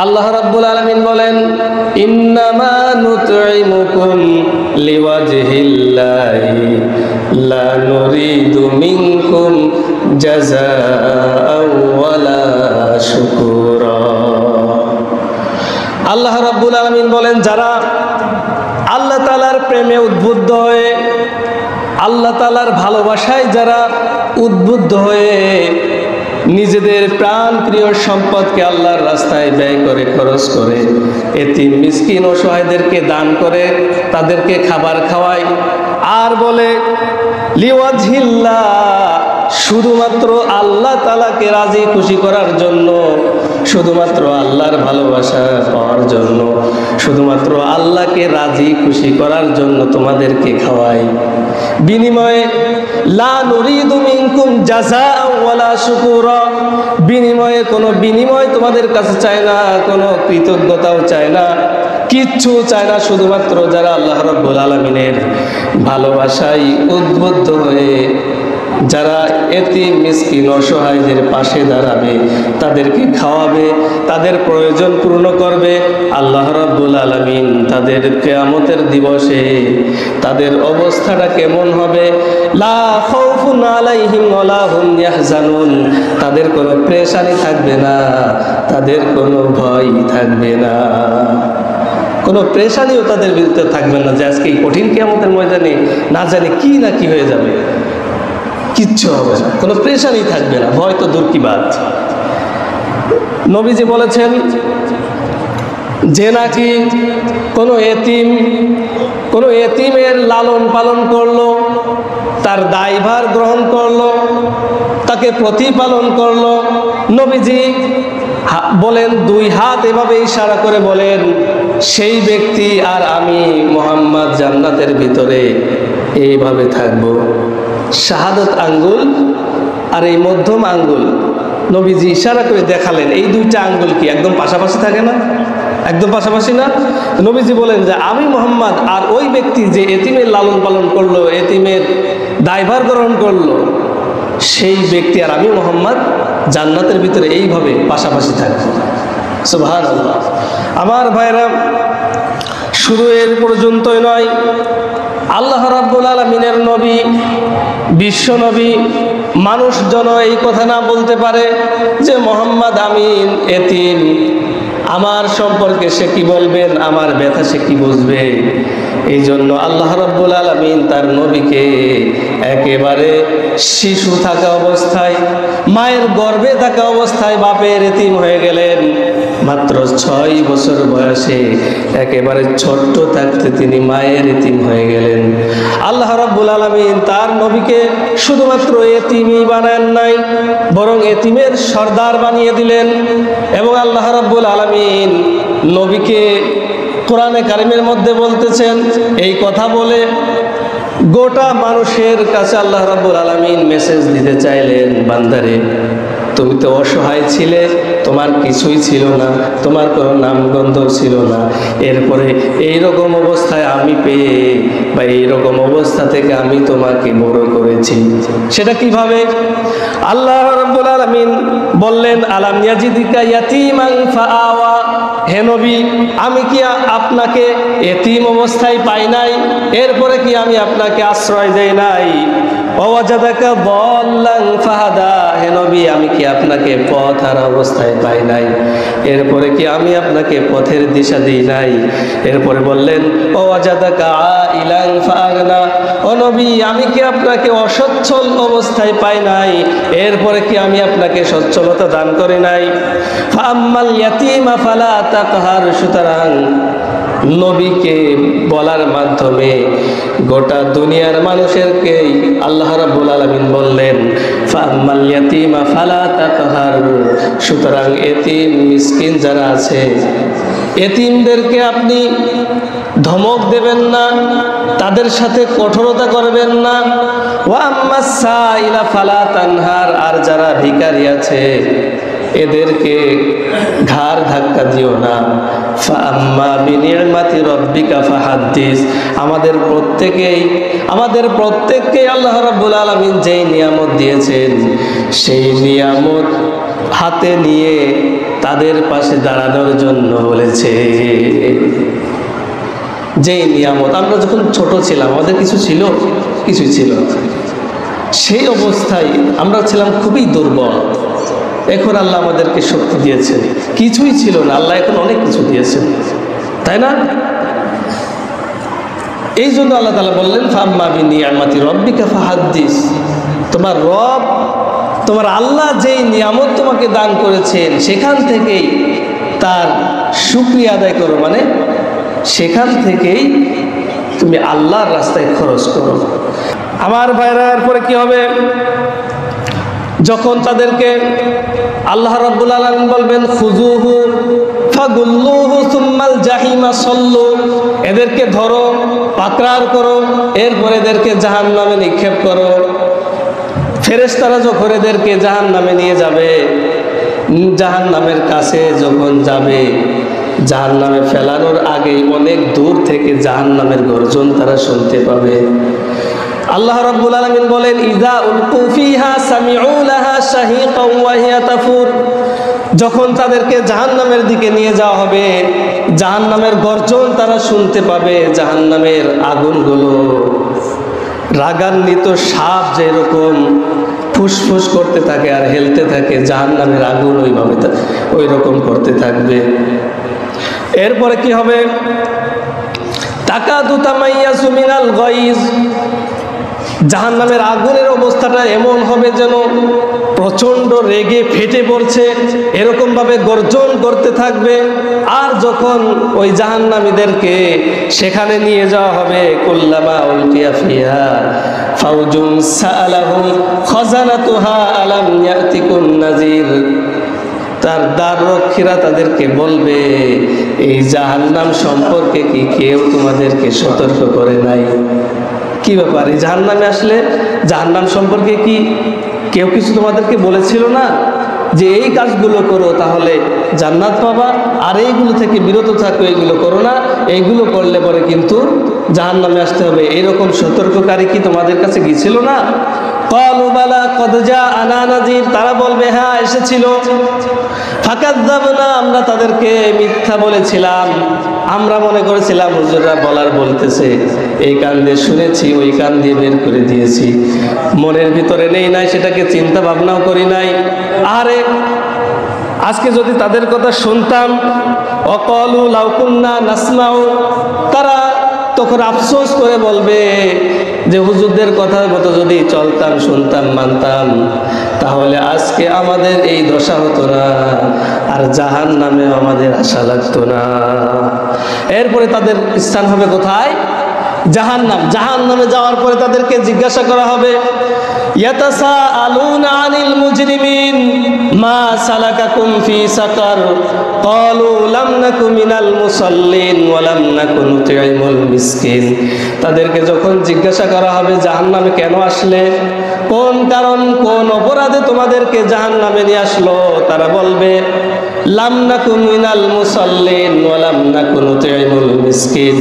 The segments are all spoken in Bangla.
আল্লাহ রাব্বুল আলামিন বলেন, ইন্নামা নুতঈমুকুম লিওয়াজহিল্লাহি লা নুরিদু মিনকুম জাযাআও ওয়ালা শুকুরা। আল্লাহ রাব্বুল আলামিন বলেন, যারা আল্লাহ তাআলার প্রেমে উদ্বুদ্ধ হয়ে, আল্লাহ তাআলার ভালোবাসায় যারা উদ্বুদ্ধ হয়ে নিজেদের প্রাণ প্রিয় সম্পদকে আল্লাহর রাস্তায় ব্যয় করে, খরচ করে, এতিম মিসকিন অসহায়দেরকে দান করে, তাদেরকে খাবার খাওয়ায়, আর বলে লিওয়াজহিল্লাহ, শুধুমাত্র আল্লাহ তাআলাকে রাজি খুশি করার জন্য, শুধুমাত্র আল্লাহর ভালোবাসা পাওয়ার জন্য, শুধুমাত্র আল্লাহকে রাজি খুশি করার জন্য তোমাদেরকে খাওয়াই, বিনিময়ে লা নুরিদু মিনকুম জাযাআও ওয়ালা শুকুরা, বিনিময়ে কোনো বিনিময় তোমাদের কাছে চায় না, কোনো কৃতজ্ঞতাও চায় না, কিচ্ছু চায় না। শুধুমাত্র যারা আল্লাহ রাব্বুল আলামিনের ভালোবাসায় উদ্বুদ্ধ হয়ে যারা এতিম মিসকিন অসহায়দের পাশে দাঁড়াবে, তাদেরকে খাওয়াবে, তাদের প্রয়োজন পূর্ণ করবে, আল্লাহ রাব্বুল আলামিন তাদের কিয়ামতের দিবসে তাদের অবস্থাটা কেমন হবে? লা খাউফুন আলাইহিম ওয়ালা হুম ইয়াহজানুন, তাদের কোনো পেরেশানি থাকবে না, তাদের কোনো ভয় থাকবে না, কোনো পেরেশানিও তাদের বিরুদ্ধে থাকবে না যে আজকে এই কঠিন কিয়ামতের ময়দানে না জানি কি না কি হয়ে যাবে। কিচ্ছু হবে না, কোনো পেরেশানি থাকবে না, ভয় তো দূর কি বাত। নবীজি বলেছেন যে নাকি কোনো এতিমের লালন পালন করলো, তার দায়ভার গ্রহণ করলো, তাকে প্রতিপালন করলো, নবীজি বলেন, দুই হাত এভাবে ইশারা করে বলেন, সেই ব্যক্তি আর আমি মুহাম্মদ জান্নাতের ভিতরে এইভাবে থাকবো। শাহাদত আঙ্গুল আর এই মধ্যম আঙ্গুল নবীজি ইশারা করে দেখালেন, এই দুইটা আঙ্গুল কি একদম পাশাপাশি থাকে না? একদম পাশাপাশি না? নবীজি বলেন যে আমি মুহাম্মদ আর ওই ব্যক্তি যে এতিমের লালন পালন করলো, এতিমের দায়ভার গ্রহণ করলো, সেই ব্যক্তি আর আমি মুহাম্মদ জান্নাতের ভিতরে এইভাবে পাশাপাশি থাকবো। সুবহানাল্লাহ। আমার ভাইরা, শুধু এর পর্যন্তই নয়, আল্লাহ রাব্বুল আলামিনের নবী, বিশ্ব নবী, মানুষ যেন এই কথা না বলতে পারে যে মুহাম্মদ আমিন এতিম, আমার সম্পর্কে সে কি বলবেন, আমার ব্যথা সে কি বুঝবে। এই জন্য আল্লাহ রাব্বুল আলামিন তার নবীকে একেবারে শিশু থাকা অবস্থায়, মায়ের গর্ভে থাকা অবস্থায় বাপের এতিম হয়ে গেলেন। মাত্র 6 বছর বয়সে একেবারে ছোট্ট থাকতে তিনি মায়ের এতিম হয়ে গেলেন। আল্লাহ রাব্বুল আলামিন তার নবীকে শুধুমাত্র এতিমই বানান নাই, বরং এতিমের সর্দার বানিয়ে দিলেন। এবং আল্লাহ রাব্বুল আলামিন নবীকে কোরআনে কারিমের মধ্যে বলতেছেন, এই কথা বলে গোটা মানুষের কাছে আল্লাহ রাব্বুল আলামিন মেসেজ দিতে চাইলেন, বান্দারে তুমি তো অসহায় ছিলে, তোমার কিছুই ছিল না, তোমার কোনো নামগন্ধ ছিল না, এরপরে এইরকম অবস্থায় আমি পেয়ে বা এইরকম অবস্থা থেকে আমি তোমাকে বড় করেছি। সেটা কিভাবে? আল্লাহ রাব্বুল আলামিন বললেন, আলাম ইয়াজিদিকা ইয়াতীমান ফাআওয়া, হে নবী আমি কি আপনাকে এতিম অবস্থায় পাই নাই? এরপরে কি আমি আপনাকে আশ্রয় দেই নাই? ওয়াজাদাকা দাল্লান ফাহাদা, হে নবী আমি কি আপনাকে পথ হারা অবস্থায় পাই নাই? এরপরে কি আমি আপনাকে পথের দিশা দিই নাই? এরপরে বললেন ওয়াজাদাকা আইলান ফাআগনা, ও নবী আমি কি আপনাকে অসচ্ছল অবস্থায় পাই নাই? এরপরে কি আমি আপনাকে সচ্ছলতা দান করি নাই? ফাআম্মাল ইয়াতীমা ফালা তাকহার, সুতরাং নবীকে বলার মাধ্যমে গোটা দুনিয়ার মানুষেরকে আল্লাহ রাব্বুল আলামিন বললেন, ফাআম্মাল ইয়াতীমা ফালা তাকহার, সুতরাং এতিম মিসকিন যারা আছে এতিমদেরকে আপনি ধমক দেবেন না, তাদের সাথে কঠোরতা করবেন না। ওয়া আম্মাস সাইলা ফালা তানহার, আর যারা ভিখারি আছে এদেরকে ঘাড় ধাক্কা দিও না। ফাআম্মা বিনি'মাতি রাব্বিকা ফাহাদ্দিস, আমাদের প্রত্যেককেই আল্লাহ রাব্বুল আলামিন যেই নিয়ামত দিয়েছেন সেই নিয়ামত হাতে নিয়ে তাদের পাশে দাঁড়ানোর জন্য বলেছে। যেই নিয়ামত, আমরা যখন ছোট ছিলাম আমাদের কিছু ছিল, কিছুই ছিল না। সেই অবস্থায় আমরা ছিলাম খুবই দুর্বল। এখন আল্লাহ আমাদেরকে শক্তি দিয়েছেন, কিছুই ছিল না, আল্লাহ এখন অনেক কিছু দিয়েছেন, তাই না? এই জন্য আল্লাহ তাআলা বললেন ফাম্মা বিনিয়ামাতি রব্বিকা ফাহাদ্দিস, তোমার রব, তোমার আল্লাহ যেই নিয়ামত তোমাকে দান করেছেন সেখান থেকেই তার শুকরিয়া আদায় করো, মানে সেখান থেকেই তুমি আল্লাহর রাস্তায় খরচ করো। আমার ভাইরা, এরপরে কি হবে? যখন তাদেরকে আল্লাহ রাব্বুল আলামিন বলবেন খুযুহু ফাগুল্লুহু সুম্মাল জাহিমা সাল্লু, এদেরকে ধরো, পাকড়ার করো, এরপর এদেরকে জাহান্নামে নিক্ষেপ করো। ফেরেশতারা যখন এদেরকে জাহান্নামে নিয়ে যাবে, জাহান্নামের কাছে যখন যাবে, জাহান্নামে ফেলানোর আগেই অনেক দূর থেকে জাহান্নামের গর্জন তারা শুনতে পাবে। আল্লাহ রাব্বুল আলামিন বলেন ইযা উলকু ফিহা সামিউ লাহা শাহীকাও ওয়া হিয়া তাফুর, যখন তাদেরকে জাহান্নামের দিকে নিয়ে যাওয়া হবে, জাহান্নামের গর্জন তারা শুনতে পাবে। জাহান্নামের আগুনগুলো রাগান্বিত সাপ যেরকম ফুসফুস করতে থাকে আর হেলতে থাকে, জাহান্নামের আগুন ওইভাবে ওই রকম করতে থাকবে। এরপরে কি হবে? তাকাদু তামাইয়াজু মিনাল গায়জ, জাহান্নামের আগুনের অবস্থাটা এমন হবে যেন প্রচন্ড রেগে ফেটে পড়ছে, এরকম ভাবে গর্জন করতে থাকবে। আর যখন ওই জাহান্নামীদেরকে সেখানে নিয়ে যাওয়া হবে, কুল্লামা উলকিয়া ফিহা ফাউজুন সাআলাহুম খাজানাতুহা আলাম ইয়াতিকুম নাযির, তার দ্বাররক্ষীরা তাদেরকে বলবে এই জাহান্নাম সম্পর্কে কি কেউ তোমাদেরকে সতর্ক করে নাই? কি ব্যাপার, এই জাহান্নামে আসলে জাহান্নাম সম্পর্কে কি কেউ কিছু তোমাদেরকে বলেছিল না যে এই কাজগুলো করো তাহলে জান্নাত পাবা, আর এইগুলো থেকে বিরত থাকো, এইগুলো করো না, এইগুলো করলে পরে কিন্তু জাহান্নামে আসতে হবে, এরকম সতর্ককারী কি তোমাদের কাছে গিয়েছিল না? ক্বালু বালা ক্বাদ জাআনা নাযীর, তারা বলবে হ্যাঁ এসেছিল। ফাকাযযাবনা, আমরা তাদেরকে মিথ্যা বলেছিলাম, আমরা মনে করেছিলাম হুজুররা বলার বলতেছে, এই কান দিয়ে শুনেছি ওই কান দিয়ে বের করে দিয়েছি, মনের ভিতরে নেই নাই, সেটাকে চিন্তা ভাবনাও করি নাই। আরে আজকে যদি তাদের কথা শুনতাম, অকালু লাউ কুন্না নাসমাউ, তারা তখন আফসোস করে বলবে যে হুজুরদের কথার মতো যদি চলতাম, শুনতাম, মানতাম, তাহলে আজকে আমাদের এই দশা হতো না, আর জাহান্নামে আমাদের আশা লাগতো না। এরপরে তাদের স্থান হবে কোথায়? জাহান্নাম। জাহান্নামে যাওয়ার পরে তাদেরকে জিজ্ঞাসা করা হবে ইয়াতাসাআলুনা আনিল মুজরিমিন মা সালাকাকুম ফি সাকার ক্বালু লাম নাকু মিনাল মুসাল্লিন ওয়া লাম নাকু নুতঈমুল মিসকিন, তাদেরকে যখন জিজ্ঞাসা করা হবে জাহান্নামে কেন আসলে, কোন কারণ, কোন অপরাধে তোমাদেরকে জাহান্নামে নিয়ে আসলো, তারা বলবে লাম নাকু মিনাল মুসাল্লিন ওয়া লাম নাকু নুতঈমুল মিসকিন,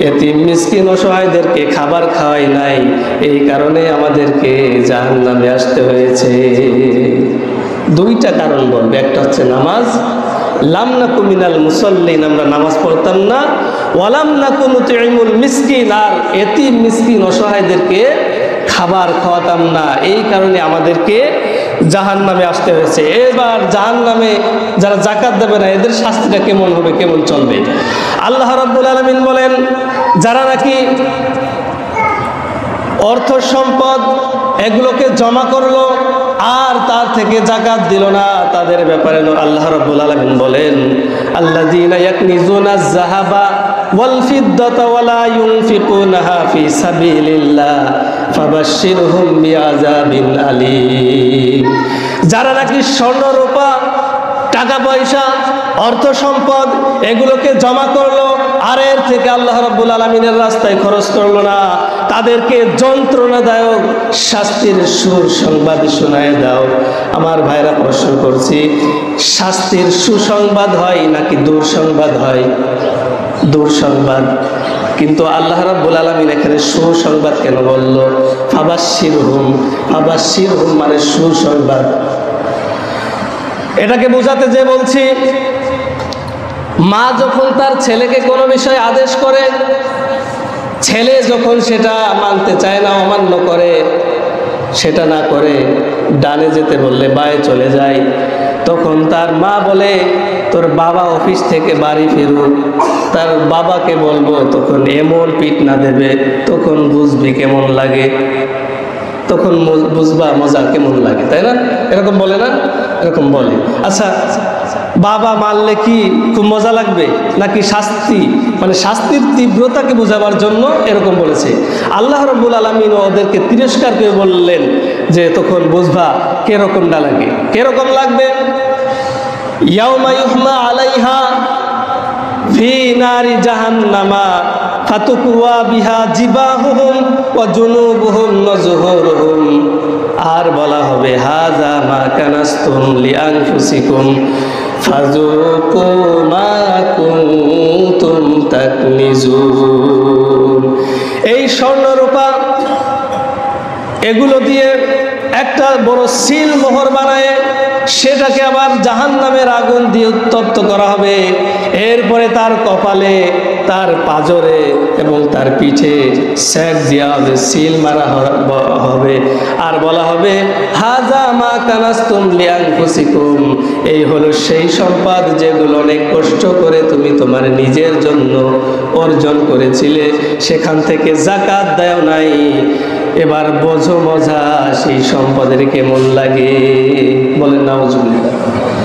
এতিম মিসকিন অসহায়দেরকে খাবার খাওয়াই নাই, এই কারণে আমাদেরকে জাহান্নামে আসতে হয়েছে। দুইটা কারণ বলবে, একটা হচ্ছে নামাজ, লাম নাকু মিনাল মুসাল্লিন, আমরা নামাজ পড়তাম না, ওয়া লাম নাকু নুতঈমুল মিসকিন, আর এতিম মিসকিন অসহায়দেরকে খাবার খাওয়াতাম না, এই কারণে আমাদেরকে জাহান্নামে আসতে হয়েছে। এবার জাহান্নামে যারা যাকাত দেবে না এদের শাস্তিটা কেমন হবে, কেমন চলবে? আল্লাহ রাব্বুল আলামিন বলেন যারা নাকি অর্থ সম্পদ এগুলোকে জমা করলো আর তার থেকে যাকাত দিল না, তাদের ব্যাপারে আল্লাহ রাব্বুল আলামিন বলেন আল্লাযীনা ইয়াকনিজুনাজ যাহাবা ওয়াল ফিদ্দাতা ওয়া লা ইউনফিকুনাহা ফি সাবিলিল্লাহ ফাবাশশিরহুম বিআযাবিন আলীম, যারা নাকি স্বর্ণ রূপা, টাকা পয়সা, অর্থ সম্পদ এগুলোকে জমা করলো আর এর থেকে আল্লাহ রাব্বুল আলামিনের রাস্তায় খরচ করলো না, তাদেরকে যন্ত্রণাদায়ক শাস্তির সুসংবাদ শোনায় দাও। আমার ভাইরা প্রশ্ন করছি, শাস্তির সুসংবাদ হয় নাকি দুঃসংবাদ হয়? দুঃসংবাদ। কিন্তু আল্লাহ রাব্বুল আলামিন এখানে সুসংবাদ কেন বলল? ফাবাশশিরহুম, ফাবাশশিরহুম মানে সুসংবাদ। এটাকে বোঝাতে যে বলছি, মা যখন তার ছেলেকে কোনো বিষয় আদেশ করে, ছেলে যখন সেটা মানতে চায় না, অমান্য করে, সেটা না করে ডানে যেতে বললে বায়ে চলে যায়, তখন তার মা বলে তোর বাবা অফিস থেকে বাড়ি ফিরুক, তার বাবাকে বলবো, তখন এমন পিট না দেবে, তখন বুঝবি কেমন লাগে, তখন বুঝবা মজা কেমন লাগে, তাই না? এরকম বলে না? এরকম বলে। আচ্ছা, বাবা মারলে কি খুব মজা লাগবে নাকি শাস্তি, মানে শাস্তির তীব্রতাকে বোঝাবার জন্য এরকম বলেছে। আল্লাহ রাব্বুল আলামিন ওদেরকে তিরস্কার করে বললেন যে তখন বুঝবা কিরকমটা লাগে, কিরকম লাগবে। ইয়াউমা ইউহমা আলাইহা ফি নারি জাহান্নামা ফাতুকুয়া বিহা জিবাহুহুম ওয়া জুনুবুহুম ওয়া যুহুরুহুম, আর বলা হবে হাযা মা কানাসতুম লিআনফুসিকুম ফাযুকু মা কুনতুম তাকনিজুন। এই স্বর্ণ রূপা এগুলো দিয়ে একটা বড় সিল মোহর বানায় সেটাকে আবার জাহান্নামের আগুন দিয়ে উত্তপ্ত করা হবে। এরপরে তার কপালে, তার পাজরে এবং তার পিঠে সেক দেওয়া হবে, সিল মারা হবে, আর বলা হবে হাযা মা কানাসতুম লিআনফুসিকুম, এই হলো সেই সম্পদ যেগুলো অনেক কষ্ট করে তুমি তোমার নিজের জন্য অর্জন করেছিলে, সেখান থেকে যাকাত দাও নাই, এবার বোঝো মজা সেই সম্পদের কেমন লাগে। বলেন নাউজুবিল্লাহ।